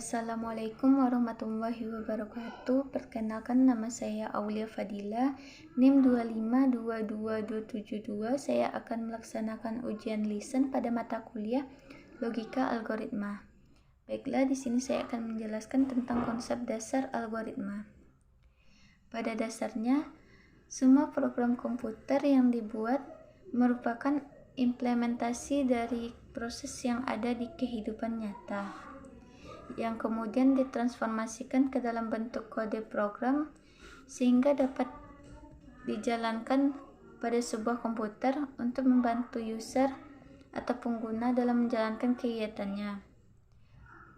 Assalamualaikum warahmatullahi wabarakatuh. Perkenalkan, nama saya Aulia Fadila, NIM 2522272. Saya akan melaksanakan ujian listen pada mata kuliah Logika Algoritma. Baiklah, di sini saya akan menjelaskan tentang konsep dasar algoritma. Pada dasarnya, semua program komputer yang dibuat merupakan implementasi dari proses yang ada di kehidupan nyata, yang kemudian ditransformasikan ke dalam bentuk kode program sehingga dapat dijalankan pada sebuah komputer untuk membantu user atau pengguna dalam menjalankan kegiatannya.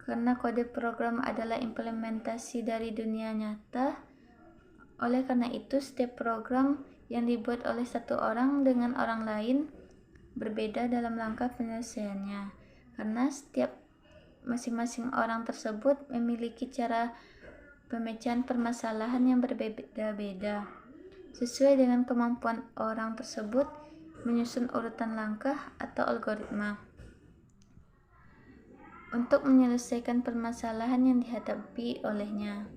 Karena kode program adalah implementasi dari dunia nyata, oleh karena itu setiap program yang dibuat oleh satu orang dengan orang lain berbeda dalam langkah penyelesaiannya, karena setiap masing-masing orang tersebut memiliki cara pemecahan permasalahan yang berbeda-beda sesuai dengan kemampuan orang tersebut menyusun urutan langkah atau algoritma untuk menyelesaikan permasalahan yang dihadapi olehnya.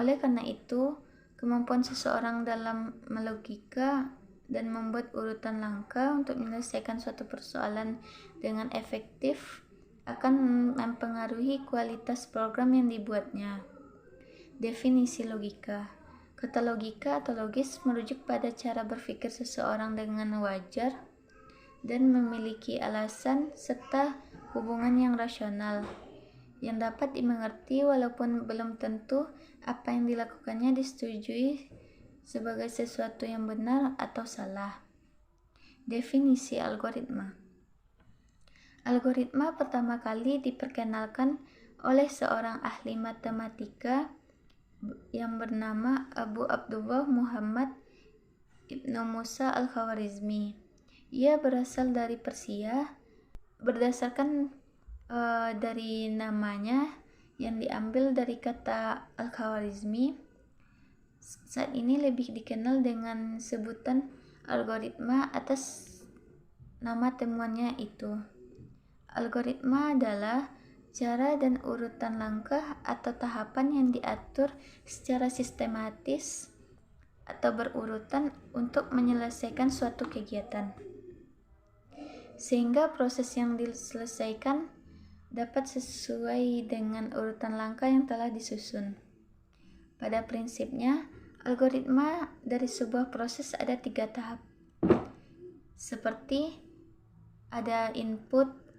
Oleh karena itu, kemampuan seseorang dalam melogika dan membuat urutan langkah untuk menyelesaikan suatu persoalan dengan efektif akan mempengaruhi kualitas program yang dibuatnya. Definisi logika. Kata logika atau logis merujuk pada cara berpikir seseorang dengan wajar dan memiliki alasan serta hubungan yang rasional yang dapat dimengerti walaupun belum tentu apa yang dilakukannya disetujui sebagai sesuatu yang benar atau salah. Definisi algoritma. Algoritma pertama kali diperkenalkan oleh seorang ahli matematika yang bernama Abu Abdullah Muhammad Ibnu Musa Al-Khwarizmi. Ia berasal dari Persia. Berdasarkan dari namanya yang diambil dari kata Al-Khwarizmi, saat ini lebih dikenal dengan sebutan algoritma atas nama temuannya itu. Algoritma adalah cara dan urutan langkah atau tahapan yang diatur secara sistematis atau berurutan untuk menyelesaikan suatu kegiatan, sehingga proses yang diselesaikan dapat sesuai dengan urutan langkah yang telah disusun. Pada prinsipnya, algoritma dari sebuah proses ada 3 tahap, seperti ada input,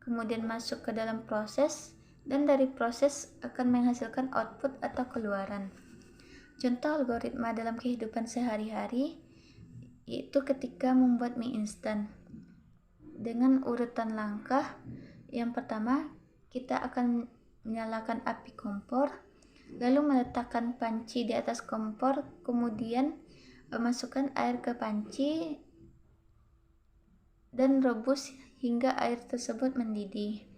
kemudian masuk ke dalam proses, dan dari proses akan menghasilkan output atau keluaran. Contoh algoritma dalam kehidupan sehari-hari yaitu ketika membuat mie instan. Dengan urutan langkah, yang pertama kita akan menyalakan api kompor, lalu meletakkan panci di atas kompor, kemudian masukkan air ke panci dan rebus hingga air tersebut mendidih.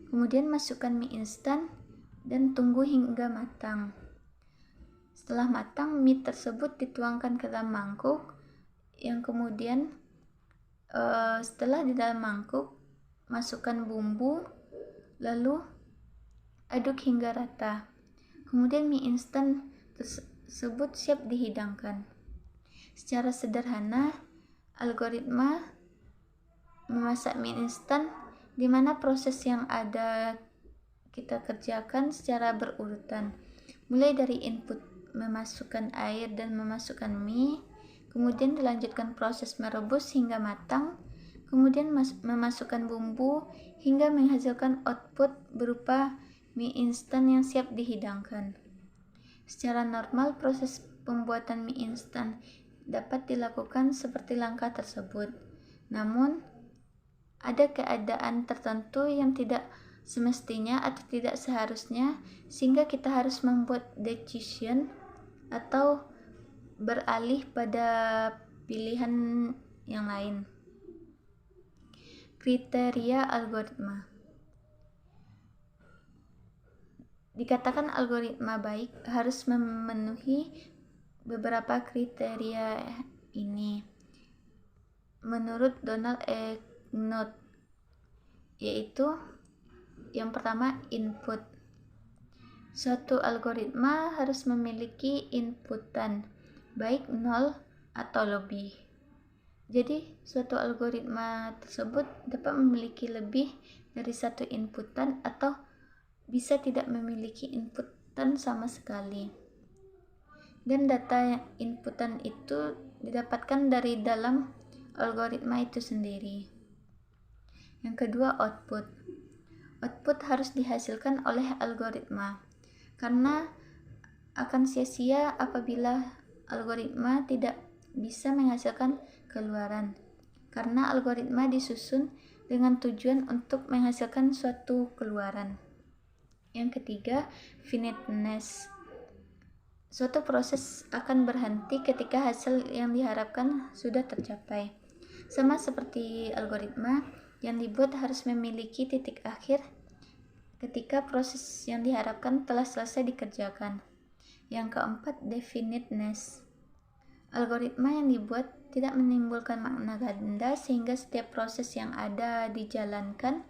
Kemudian masukkan mie instan dan tunggu hingga matang. Setelah matang, mie tersebut dituangkan ke dalam mangkuk, yang kemudian setelah di dalam mangkuk masukkan bumbu, lalu aduk hingga rata. Kemudian mie instan tersebut siap dihidangkan. Secara sederhana, algoritma memasak mie instan di mana proses yang ada kita kerjakan secara berurutan, mulai dari input memasukkan air dan memasukkan mie, kemudian dilanjutkan proses merebus hingga matang, kemudian memasukkan bumbu hingga menghasilkan output berupa mie instan yang siap dihidangkan. Secara normal, proses pembuatan mie instan dapat dilakukan seperti langkah tersebut. Namun, ada keadaan tertentu yang tidak semestinya atau tidak seharusnya, sehingga kita harus membuat decision atau beralih pada pilihan yang lain. Kriteria algoritma. Dikatakan algoritma baik harus memenuhi beberapa kriteria ini menurut Donald E. Knuth, yaitu Yang pertama, input. Suatu algoritma harus memiliki inputan, baik 0 atau lebih. Jadi, suatu algoritma tersebut dapat memiliki lebih dari satu inputan atau bisa tidak memiliki inputan sama sekali. Dan data inputan itu didapatkan dari dalam algoritma itu sendiri. Yang kedua, output. Output harus dihasilkan oleh algoritma, karena akan sia-sia apabila algoritma tidak bisa menghasilkan keluaran, karena algoritma disusun dengan tujuan untuk menghasilkan suatu keluaran. Yang ketiga, finiteness. Suatu proses akan berhenti ketika hasil yang diharapkan sudah tercapai. Sama seperti algoritma yang dibuat harus memiliki titik akhir ketika proses yang diharapkan telah selesai dikerjakan. Yang keempat, definiteness. Algoritma yang dibuat tidak menimbulkan makna ganda sehingga setiap proses yang ada dijalankan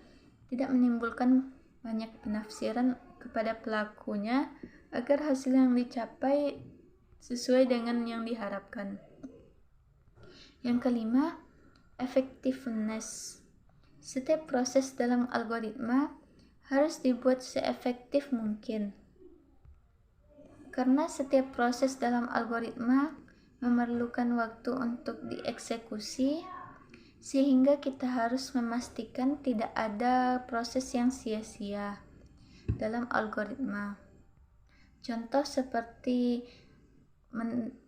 tidak menimbulkan banyak penafsiran kepada pelakunya agar hasil yang dicapai sesuai dengan yang diharapkan. Yang kelima, effectiveness. Setiap proses dalam algoritma harus dibuat seefektif mungkin. Karena setiap proses dalam algoritma memerlukan waktu untuk dieksekusi, sehingga kita harus memastikan tidak ada proses yang sia-sia dalam algoritma. Contoh seperti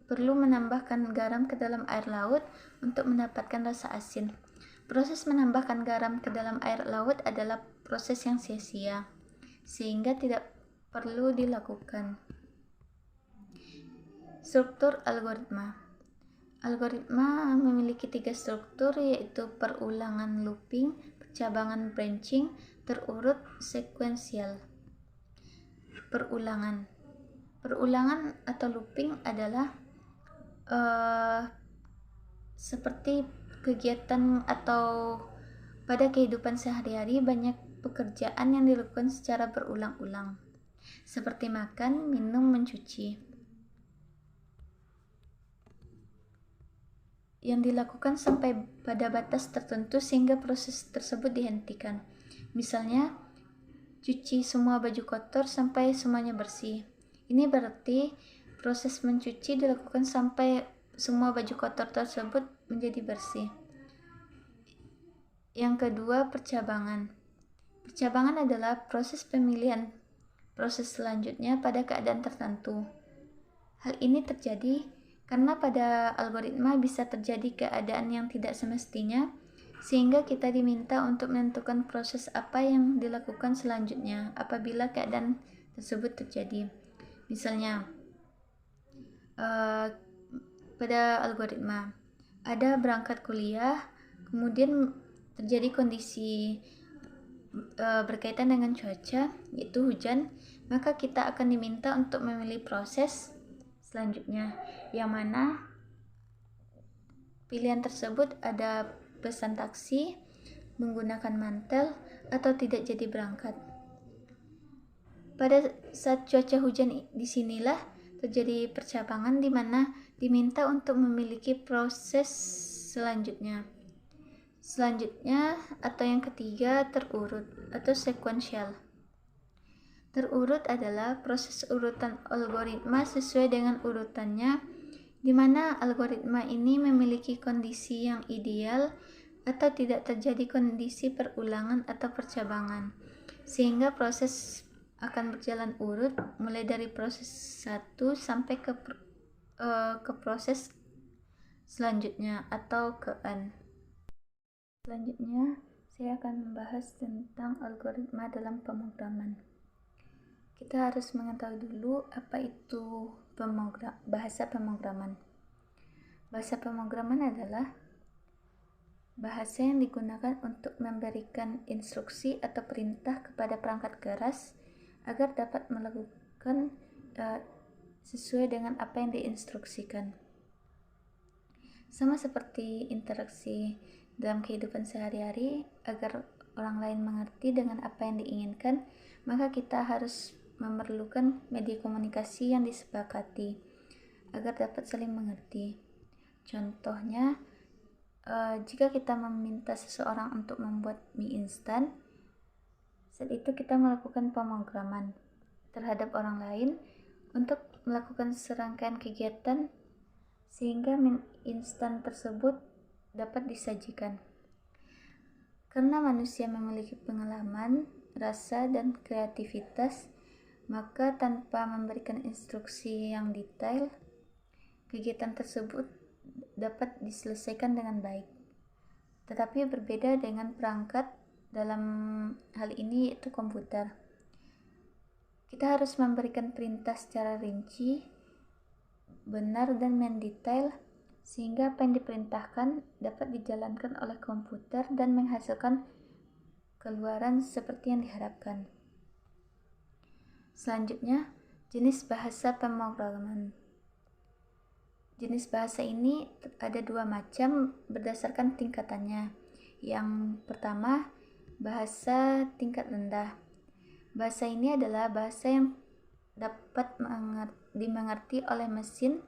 perlu menambahkan garam ke dalam air laut untuk mendapatkan rasa asin. Proses menambahkan garam ke dalam air laut adalah proses yang sia-sia, sehingga tidak perlu dilakukan. Struktur algoritma. Algoritma memiliki 3 struktur, yaitu perulangan looping, percabangan branching, terurut sekuensial. Perulangan atau looping adalah seperti kegiatan atau pada kehidupan sehari-hari banyak pekerjaan yang dilakukan secara berulang-ulang, seperti makan, minum, mencuci, yang dilakukan sampai pada batas tertentu sehingga proses tersebut dihentikan. Misalnya, cuci semua baju kotor sampai semuanya bersih. Ini berarti proses mencuci dilakukan sampai semua baju kotor tersebut menjadi bersih. Yang kedua, percabangan. Percabangan adalah proses pemilihan proses selanjutnya pada keadaan tertentu. Hal ini terjadi karena pada algoritma bisa terjadi keadaan yang tidak semestinya, sehingga kita diminta untuk menentukan proses apa yang dilakukan selanjutnya apabila keadaan tersebut terjadi. Misalnya, pada algoritma ada berangkat kuliah, kemudian terjadi kondisi berkaitan dengan cuaca, yaitu hujan, maka kita akan diminta untuk memilih proses selanjutnya, yang mana pilihan tersebut ada pesan taksi, menggunakan mantel, atau tidak jadi berangkat. Pada saat cuaca hujan disinilah terjadi percabangan di mana diminta untuk memiliki proses selanjutnya. Selanjutnya atau yang ketiga, terurut atau sequential. Terurut adalah proses urutan algoritma sesuai dengan urutannya, di mana algoritma ini memiliki kondisi yang ideal atau tidak terjadi kondisi perulangan atau percabangan, sehingga proses akan berjalan urut mulai dari proses 1 sampai ke proses selanjutnya atau ke N. Selanjutnya, saya akan membahas tentang algoritma dalam pemrograman. Kita harus mengetahui dulu apa itu bahasa pemrograman. Bahasa pemrograman adalah bahasa yang digunakan untuk memberikan instruksi atau perintah kepada perangkat keras agar dapat melakukan sesuai dengan apa yang diinstruksikan. Sama seperti interaksi dalam kehidupan sehari-hari, agar orang lain mengerti dengan apa yang diinginkan, maka kita harus memerlukan media komunikasi yang disepakati agar dapat saling mengerti. Contohnya, jika kita meminta seseorang untuk membuat mie instan, saat itu kita melakukan pemrograman terhadap orang lain untuk melakukan serangkaian kegiatan sehingga mie instan tersebut dapat disajikan. Karena manusia memiliki pengalaman, rasa, dan kreativitas, maka tanpa memberikan instruksi yang detail, kegiatan tersebut dapat diselesaikan dengan baik. Tetapi berbeda dengan perangkat, dalam hal ini yaitu komputer. Kita harus memberikan perintah secara rinci, benar, dan mendetail, sehingga apa yang diperintahkan dapat dijalankan oleh komputer dan menghasilkan keluaran seperti yang diharapkan. Selanjutnya, jenis bahasa pemrograman. Jenis bahasa ini ada dua macam berdasarkan tingkatannya. Yang pertama, bahasa tingkat rendah. Bahasa ini adalah bahasa yang dapat dimengerti oleh mesin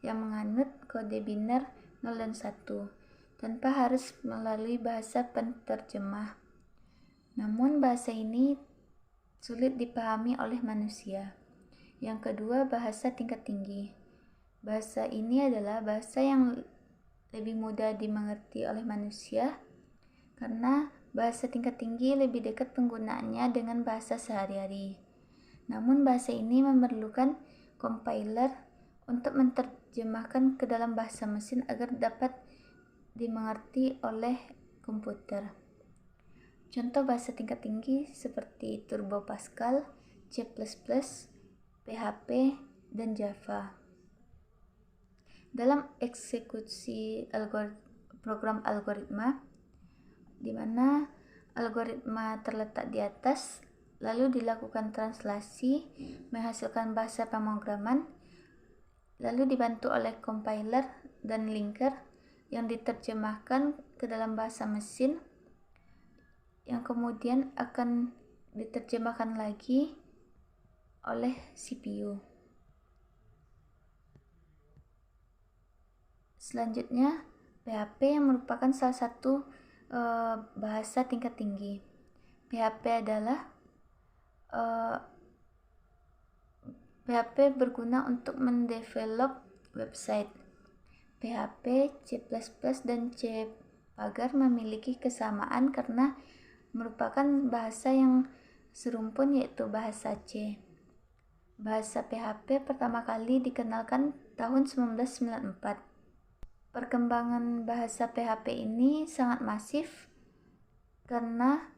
yang menganut kode biner 0 dan 1 tanpa harus melalui bahasa penterjemah. Namun bahasa ini sulit dipahami oleh manusia. Yang kedua, bahasa tingkat tinggi. Bahasa ini adalah bahasa yang lebih mudah dimengerti oleh manusia karena bahasa tingkat tinggi lebih dekat penggunaannya dengan bahasa sehari-hari. Namun bahasa ini memerlukan compiler untuk menerjemahkan ke dalam bahasa mesin agar dapat dimengerti oleh komputer. Contoh bahasa tingkat tinggi seperti Turbo Pascal, C++, PHP, dan Java. Dalam eksekusi program algoritma, di mana algoritma terletak di atas, lalu dilakukan translasi, menghasilkan bahasa pemrograman, lalu dibantu oleh compiler dan linker yang diterjemahkan ke dalam bahasa mesin, yang kemudian akan diterjemahkan lagi oleh CPU. Selanjutnya, PHP yang merupakan salah satu bahasa tingkat tinggi. PHP berguna untuk mendevelop website. PHP, C++, dan C Pagar memiliki kesamaan karena merupakan bahasa yang serumpun, yaitu bahasa C. Bahasa PHP pertama kali dikenalkan tahun 1994. Perkembangan bahasa PHP ini sangat masif karena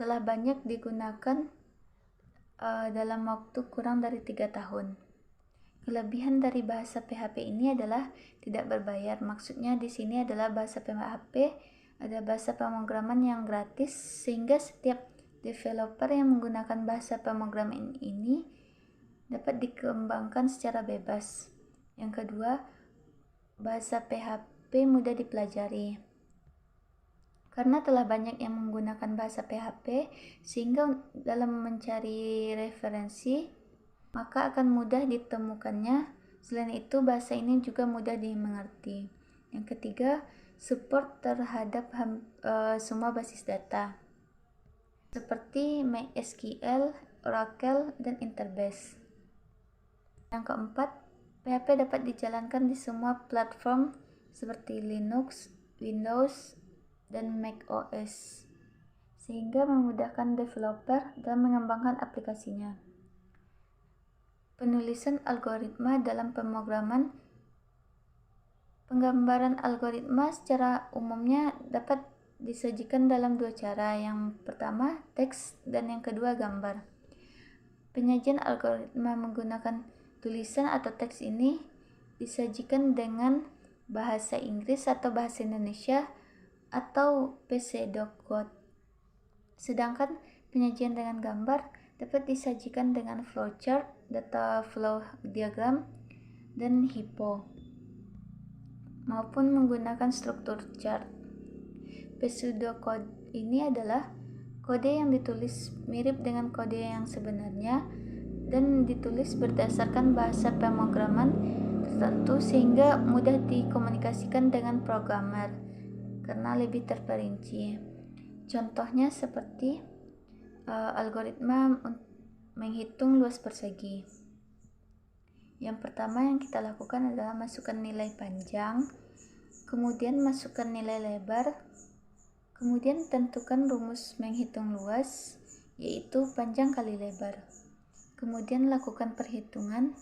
telah banyak digunakan dalam waktu kurang dari 3 tahun. Kelebihan dari bahasa PHP ini adalah tidak berbayar. Maksudnya di sini adalah bahasa PHP ada bahasa pemrograman yang gratis sehingga setiap developer yang menggunakan bahasa pemrograman ini dapat dikembangkan secara bebas. Yang kedua, bahasa PHP mudah dipelajari. Karena telah banyak yang menggunakan bahasa PHP, sehingga dalam mencari referensi, maka akan mudah ditemukannya. Selain itu, bahasa ini juga mudah dimengerti. Yang ketiga, support terhadap semua basis data, seperti MySQL, Oracle, dan Interbase. Yang keempat, PHP dapat dijalankan di semua platform seperti Linux, Windows, dan macOS, sehingga memudahkan developer dalam mengembangkan aplikasinya. Penulisan algoritma dalam pemrograman. Penggambaran algoritma secara umumnya dapat disajikan dalam dua cara. Yang pertama, teks, dan yang kedua, gambar. Penyajian algoritma menggunakan tulisan atau teks ini disajikan dengan bahasa Inggris atau bahasa Indonesia atau pseudo-code. Sedangkan penyajian dengan gambar dapat disajikan dengan flowchart, data flow diagram, dan hypo, maupun menggunakan struktur chart. Pseudocode ini adalah kode yang ditulis mirip dengan kode yang sebenarnya dan ditulis berdasarkan bahasa pemrograman tertentu sehingga mudah dikomunikasikan dengan programmer karena lebih terperinci. Contohnya seperti algoritma menghitung luas persegi. Yang pertama yang kita lakukan adalah masukkan nilai panjang, kemudian masukkan nilai lebar, kemudian tentukan rumus menghitung luas, yaitu panjang kali lebar. Kemudian lakukan perhitungan,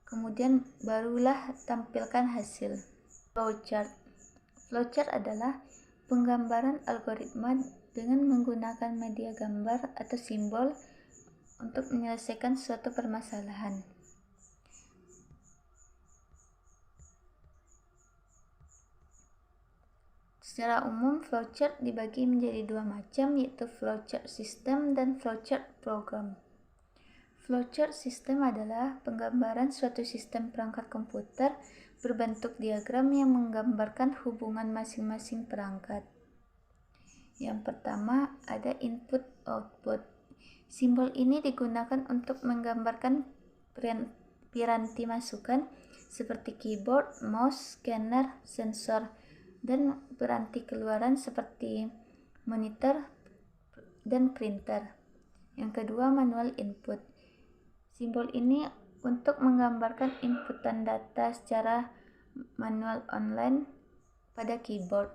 kemudian barulah tampilkan hasil. Flowchart. Flowchart adalah penggambaran algoritma dengan menggunakan media gambar atau simbol untuk menyelesaikan suatu permasalahan. Secara umum, flowchart dibagi menjadi dua macam, yaitu flowchart system dan flowchart program. Flowchart system adalah penggambaran suatu sistem perangkat komputer berbentuk diagram yang menggambarkan hubungan masing-masing perangkat. Yang pertama ada input-output. Simbol ini digunakan untuk menggambarkan piranti masukan seperti keyboard, mouse, scanner, sensor, dan piranti keluaran seperti monitor dan printer. Yang kedua manual input. Simbol ini untuk menggambarkan inputan data secara manual online pada keyboard.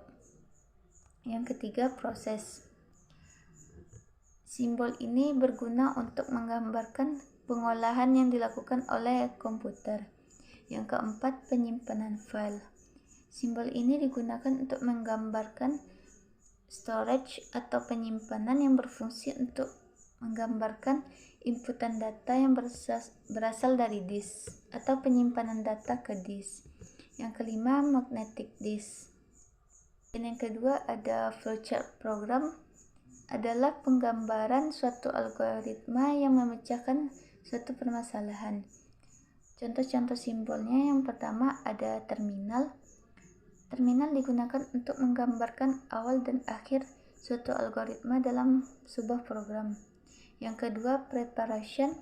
Yang ketiga, proses. Simbol ini berguna untuk menggambarkan pengolahan yang dilakukan oleh komputer. Yang keempat, penyimpanan file. Simbol ini digunakan untuk menggambarkan storage atau penyimpanan yang berfungsi untuk menggambarkan inputan data yang berasal dari disk atau penyimpanan data ke disk. Yang kelima, magnetic disk. Dan yang kedua ada flowchart program, adalah penggambaran suatu algoritma yang memecahkan suatu permasalahan. Contoh-contoh simbolnya yang pertama ada terminal. Terminal digunakan untuk menggambarkan awal dan akhir suatu algoritma dalam sebuah program. Yang kedua, preparation.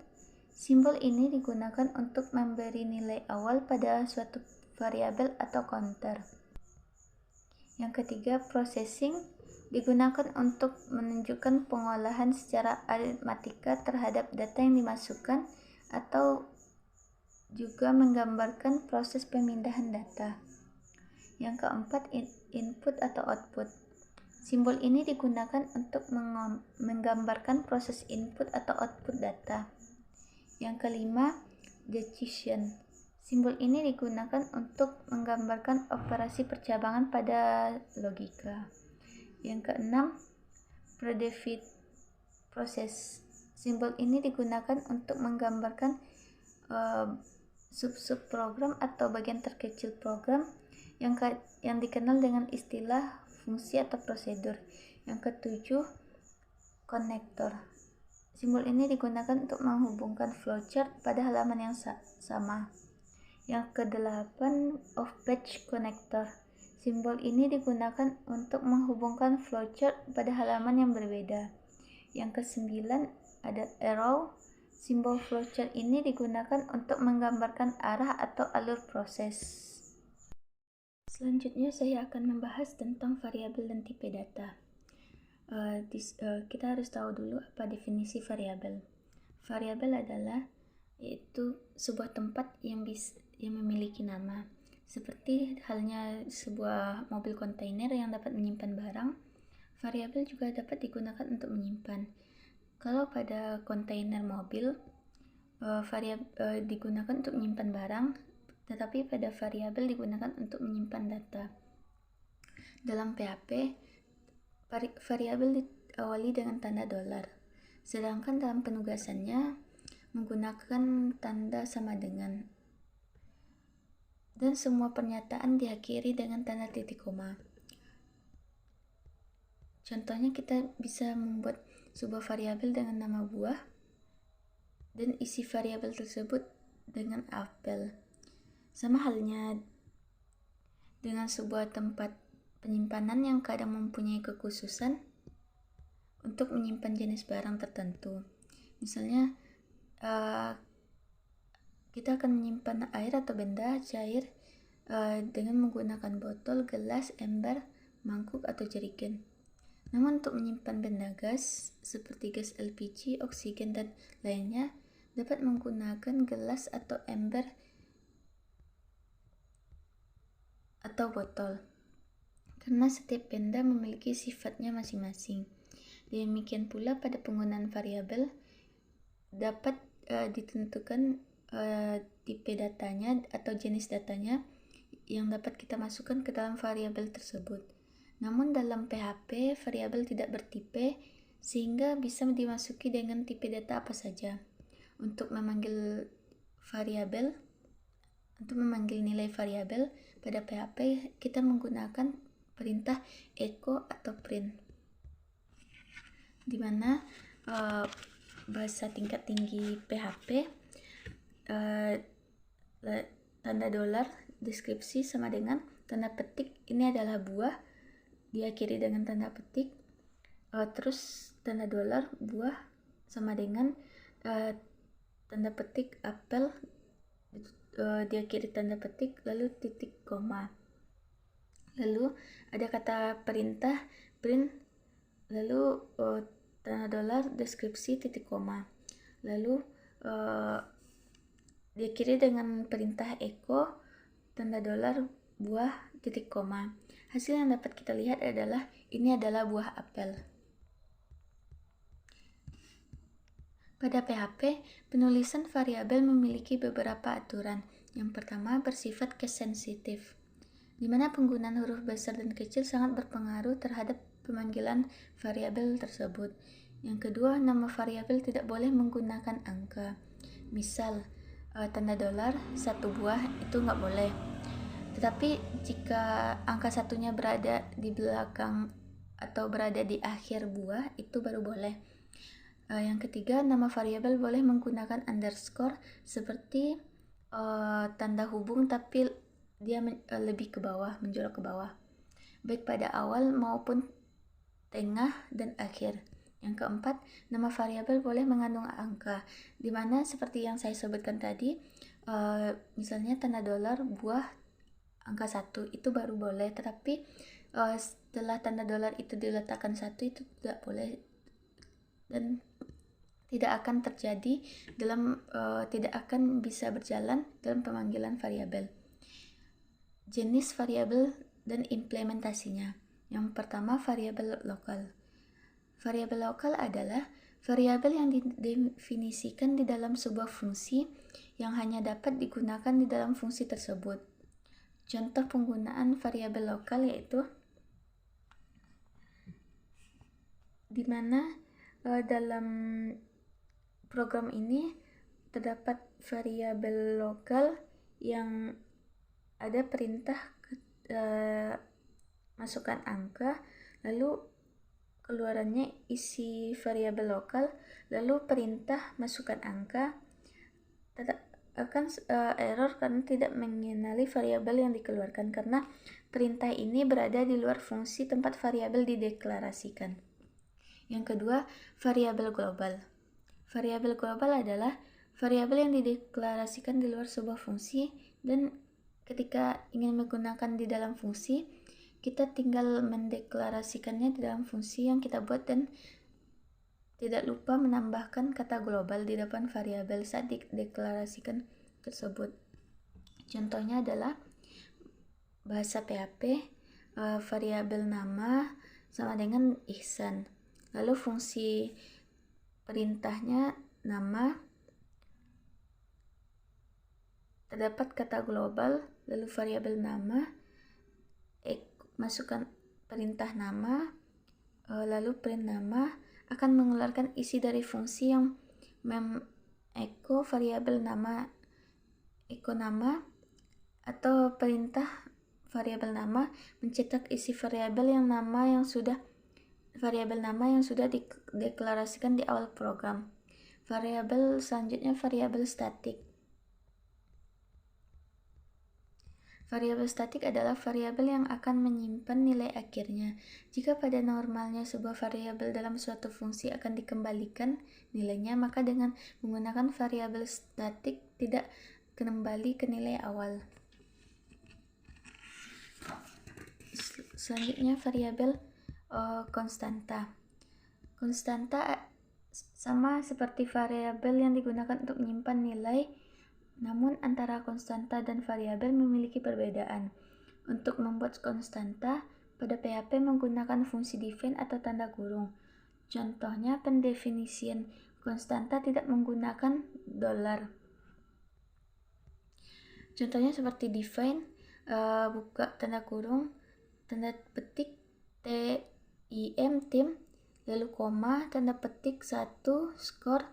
Simbol ini digunakan untuk memberi nilai awal pada suatu variabel atau counter. Yang ketiga, processing digunakan untuk menunjukkan pengolahan secara aritmatika terhadap data yang dimasukkan atau juga menggambarkan proses pemindahan data. Yang keempat, input atau output. Simbol ini digunakan untuk menggambarkan proses input atau output data. Yang kelima, decision. Simbol ini digunakan untuk menggambarkan operasi percabangan pada logika. Yang keenam, predefined process. Simbol ini digunakan untuk menggambarkan sub-sub program atau bagian terkecil program yang dikenal dengan istilah fungsi atau prosedur. Yang ketujuh, konektor. Simbol ini digunakan untuk menghubungkan flowchart pada halaman yang sama. Yang kedelapan, off-page connector. Simbol ini digunakan untuk menghubungkan flowchart pada halaman yang berbeda. Yang kesembilan, ada arrow. Simbol flowchart ini digunakan untuk menggambarkan arah atau alur proses. Selanjutnya saya akan membahas tentang variabel dan tipe data. Kita harus tahu dulu apa definisi variabel. Variabel adalah yaitu sebuah tempat yang memiliki nama. Seperti halnya sebuah mobil kontainer yang dapat menyimpan barang, variabel juga dapat digunakan untuk menyimpan. Kalau pada kontainer mobil, digunakan untuk menyimpan barang, tetapi pada variabel digunakan untuk menyimpan data. Dalam PHP, variabel diawali dengan tanda $, sedangkan dalam penugasannya menggunakan tanda sama dengan, dan semua pernyataan diakhiri dengan tanda titik koma. Contohnya kita bisa membuat sebuah variabel dengan nama buah dan isi variabel tersebut dengan apel. Sama halnya dengan sebuah tempat penyimpanan yang kadang mempunyai kekhususan untuk menyimpan jenis barang tertentu. Misalnya, kita akan menyimpan air atau benda cair dengan menggunakan botol, gelas, ember, mangkuk, atau jerigen. Namun untuk menyimpan benda gas seperti gas LPG, oksigen, dan lainnya dapat menggunakan gelas atau ember atau botol, karena setiap benda memiliki sifatnya masing-masing. Demikian pula pada penggunaan variabel dapat ditentukan tipe datanya atau jenis datanya yang dapat kita masukkan ke dalam variabel tersebut. Namun dalam PHP, variabel tidak bertipe sehingga bisa dimasuki dengan tipe data apa saja. Untuk memanggil nilai variabel pada PHP, kita menggunakan perintah echo atau print, di mana bahasa tingkat tinggi PHP tanda dolar deskripsi sama dengan tanda petik, ini adalah buah, diakhiri dengan tanda petik, terus tanda dolar buah sama dengan tanda petik apel, diakhiri tanda petik, lalu titik koma. Lalu ada kata perintah print, lalu tanda dolar deskripsi titik koma. Lalu diakhiri dengan perintah echo, tanda dolar buah titik koma. Hasil yang dapat kita lihat adalah ini adalah buah apel. Pada PHP, penulisan variabel memiliki beberapa aturan. Yang pertama, bersifat case sensitif, di mana penggunaan huruf besar dan kecil sangat berpengaruh terhadap pemanggilan variabel tersebut. Yang kedua, nama variabel tidak boleh menggunakan angka. Misal, tanda dolar satu buah itu nggak boleh. Tetapi jika angka satunya berada di belakang atau berada di akhir buah, itu baru boleh. Yang ketiga, nama variabel boleh menggunakan underscore seperti tanda hubung, tapi dia lebih ke bawah, menjolak ke bawah, baik pada awal maupun tengah dan akhir. Yang keempat, nama variabel boleh mengandung angka, di mana seperti yang saya sebutkan tadi, misalnya tanda dolar buah angka 1 itu baru boleh, tetapi setelah tanda dolar itu diletakkan 1 itu tidak boleh dan tidak akan terjadi tidak akan bisa berjalan dalam pemanggilan variabel. Jenis variabel dan implementasinya. Yang pertama, variabel lokal. Variabel lokal adalah variabel yang didefinisikan di dalam sebuah fungsi yang hanya dapat digunakan di dalam fungsi tersebut. Contoh penggunaan variabel lokal yaitu di mana dalam program ini terdapat variabel lokal yang ada perintah masukkan angka, lalu keluarannya isi variabel lokal, lalu perintah masukkan angka, akan error karena tidak mengenali variabel yang dikeluarkan, karena perintah ini berada di luar fungsi tempat variabel dideklarasikan. Yang kedua, variabel global. Variabel global adalah variabel yang dideklarasikan di luar sebuah fungsi, dan ketika ingin menggunakan di dalam fungsi, kita tinggal mendeklarasikannya di dalam fungsi yang kita buat dan tidak lupa menambahkan kata global di depan variabel saat dideklarasikan tersebut. Contohnya adalah bahasa PHP, variabel nama sama dengan Ihsan. Lalu fungsi perintahnya nama, terdapat kata global, lalu variabel nama, masukkan perintah nama, lalu print nama, akan mengeluarkan isi dari fungsi yang echo variabel nama, echo nama, atau perintah variabel nama mencetak isi variabel nama yang sudah dideklarasikan di awal program. Variabel selanjutnya variabel statik. Variabel statik adalah variabel yang akan menyimpan nilai akhirnya. Jika pada normalnya sebuah variabel dalam suatu fungsi akan dikembalikan nilainya, maka dengan menggunakan variabel statik tidak kembali ke nilai awal. Selanjutnya variabel konstanta. Konstanta sama seperti variabel yang digunakan untuk menyimpan nilai, namun antara konstanta dan variabel memiliki perbedaan. Untuk membuat konstanta, pada PHP menggunakan fungsi define atau tanda kurung. Contohnya, pendefinisian konstanta tidak menggunakan $. Contohnya seperti define, buka tanda kurung, tanda petik, tim, lalu koma, tanda petik 1, skor,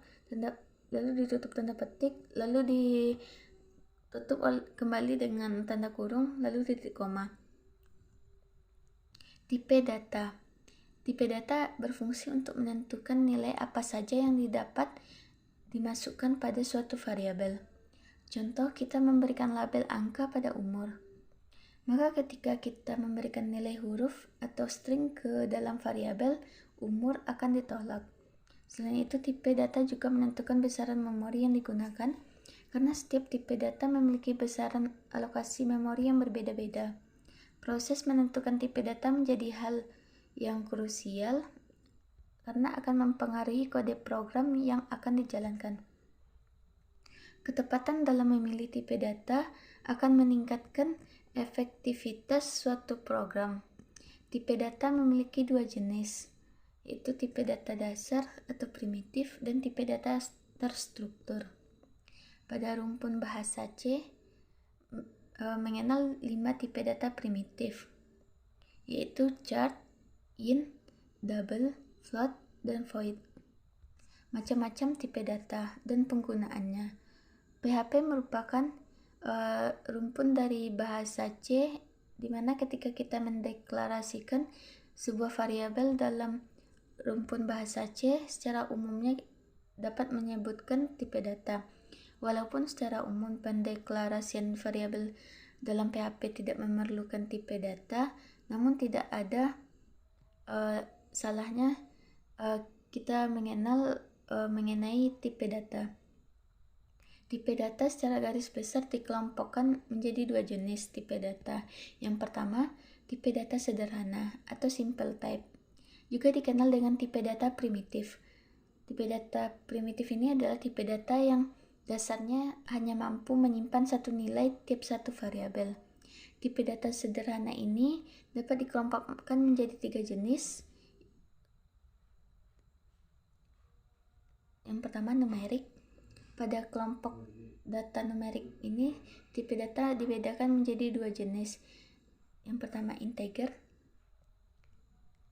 lalu ditutup tanda petik, lalu ditutup kembali dengan tanda kurung, lalu titik koma. Tipe data. Tipe data berfungsi untuk menentukan nilai apa saja yang dimasukkan pada suatu variabel. Contoh, kita memberikan label angka pada umur. Maka ketika kita memberikan nilai huruf atau string ke dalam variabel, umur akan ditolak. Selain itu, tipe data juga menentukan besaran memori yang digunakan, karena setiap tipe data memiliki besaran alokasi memori yang berbeda-beda. Proses menentukan tipe data menjadi hal yang krusial karena akan mempengaruhi kode program yang akan dijalankan. Ketepatan dalam memilih tipe data akan meningkatkan efektivitas suatu program. Tipe data memiliki dua jenis, yaitu tipe data dasar atau primitif dan tipe data terstruktur. Pada rumpun bahasa C, mengenal 5 tipe data primitif, yaitu chart, int, double, float, dan void. Macam-macam tipe data dan penggunaannya. PHP merupakan rumpun dari bahasa C, di mana ketika kita mendeklarasikan sebuah variabel dalam rumpun bahasa C, secara umumnya dapat menyebutkan tipe data. Walaupun secara umum pendeklarasian variabel dalam PHP tidak memerlukan tipe data, namun tidak ada salahnya kita mengenal mengenai tipe data. Tipe data secara garis besar dikelompokkan menjadi dua jenis tipe data. Yang pertama, tipe data sederhana atau simple type. Juga dikenal dengan tipe data primitif. Tipe data primitif ini adalah tipe data yang dasarnya hanya mampu menyimpan satu nilai tiap satu variabel. Tipe data sederhana ini dapat dikelompokkan menjadi 3 jenis. Yang pertama, numerik. Pada kelompok data numerik ini, tipe data dibedakan menjadi 2 jenis. Yang pertama, integer,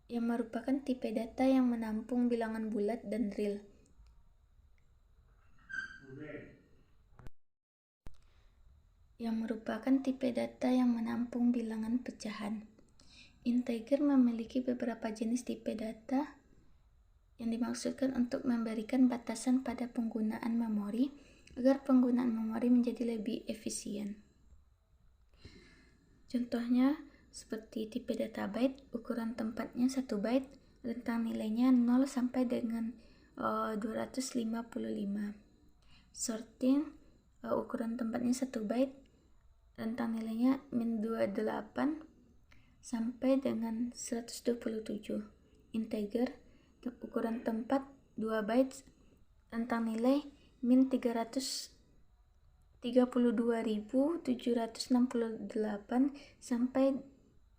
yang merupakan tipe data yang menampung bilangan bulat dan real. Yang merupakan tipe data yang menampung bilangan pecahan. Integer memiliki beberapa jenis tipe data yang dimaksudkan untuk memberikan batasan pada penggunaan memori agar penggunaan memori menjadi lebih efisien. Contohnya seperti tipe data byte, ukuran tempatnya 1 byte, rentang nilainya 0 sampai dengan 255. Sorting, ukuran tempatnya 1 byte, rentang nilainya -28 sampai dengan 127. Integer, ukuran tempat 2 bytes, rentang nilai -32.768 sampai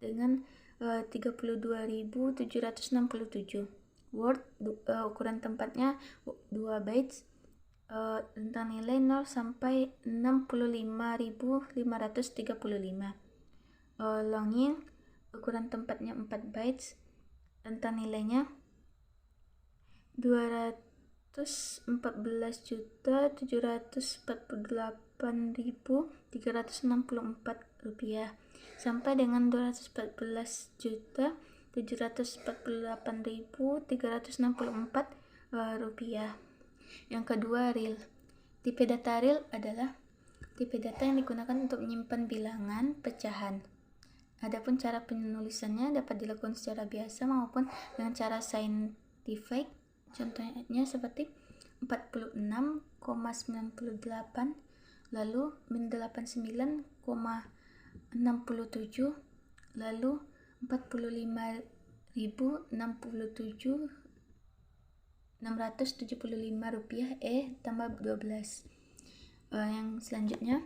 dengan 32.767. Word, ukuran tempatnya 2 bytes, rentang nilai 0 sampai 65.535. Longin, ukuran tempatnya 4 bytes, rentang nilainya 214.748.364 rupiah sampai dengan 214.748.364 rupiah. Yang kedua, real. Tipe data real adalah Tipe data yang digunakan untuk menyimpan bilangan pecahan. Adapun cara penulisannya dapat dilakukan secara biasa maupun dengan cara scientific. Contohnya seperti 46,98 lalu min 89,67 lalu 45.675 rupiah tambah 12. Yang selanjutnya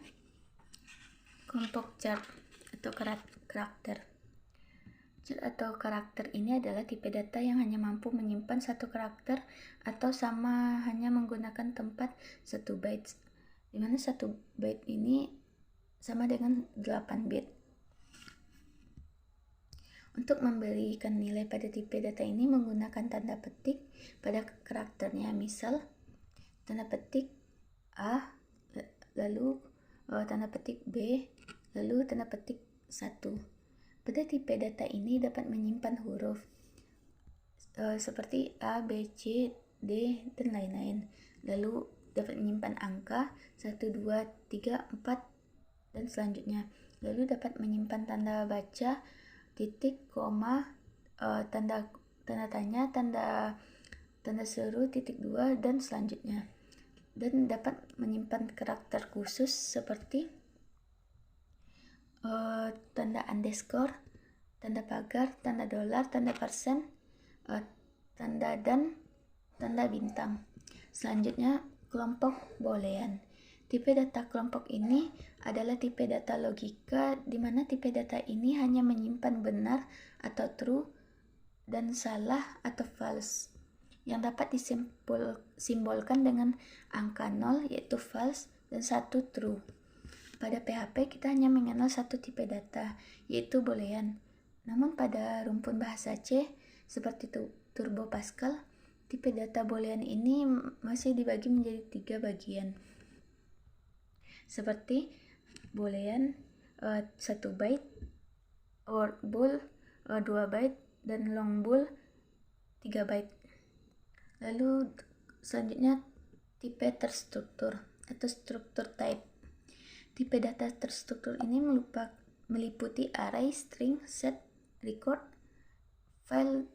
kelompok chart atau karakter. Chart atau karakter ini adalah tipe data yang hanya mampu menyimpan satu karakter atau sama hanya menggunakan tempat 1 byte, di mana 1 byte ini sama dengan 8 bit. Untuk memberikan nilai pada tipe data ini menggunakan tanda petik pada karakternya, misal tanda petik A, lalu tanda petik B, lalu tanda petik 1. Pada tipe data ini dapat menyimpan huruf seperti A, B, C, D, dan lain-lain. Lalu dapat menyimpan angka 1, 2, 3, 4, dan selanjutnya. Lalu dapat menyimpan tanda baca, titik, koma, tanda tanya, tanda seru, titik 2, dan selanjutnya. Dan dapat menyimpan karakter khusus seperti tanda underscore, tanda pagar, tanda dolar, tanda persen, tanda dan tanda bintang. Selanjutnya kelompok boolean. Tipe data kelompok ini adalah tipe data logika di mana tipe data ini hanya menyimpan benar atau true dan salah atau false yang dapat disimbolkan dengan angka 0 yaitu false dan 1 true. Pada PHP kita hanya mengenal satu tipe data yaitu boolean. Namun pada rumpun bahasa C seperti Turbo Pascal, tipe data boolean ini masih dibagi menjadi 3 bagian. Seperti boolean 1 byte, short bool 2 byte, dan long bool 3 byte. Lalu selanjutnya tipe terstruktur atau struktur type. Tipe data terstruktur ini meliputi array, string, set, record, file,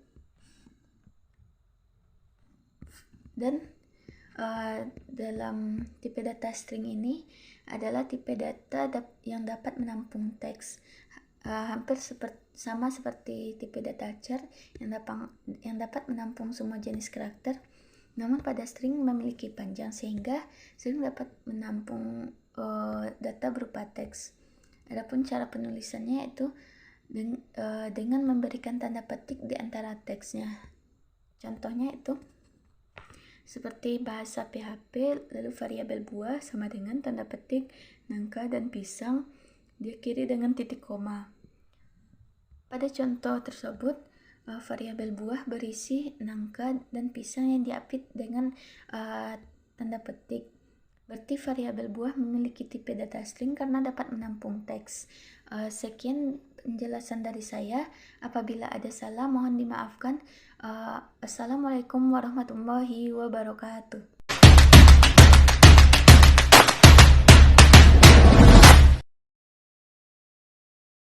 dan dalam tipe data string ini adalah tipe data yang dapat menampung teks, hampir sama seperti tipe data chart yang dapat menampung semua jenis karakter. Namun pada string memiliki panjang sehingga string dapat menampung data berupa teks. Adapun cara penulisannya itu dengan memberikan tanda petik di antara teksnya. Contohnya itu seperti bahasa PHP, lalu variabel buah sama dengan tanda petik nangka dan pisang diakhiri dengan titik koma. Pada contoh tersebut, variabel buah berisi nangka dan pisang yang diapit dengan tanda petik. Berarti variabel buah memiliki tipe data string karena dapat menampung teks. Sekian penjelasan dari saya. Apabila ada salah mohon dimaafkan. Assalamualaikum warahmatullahi wabarakatuh.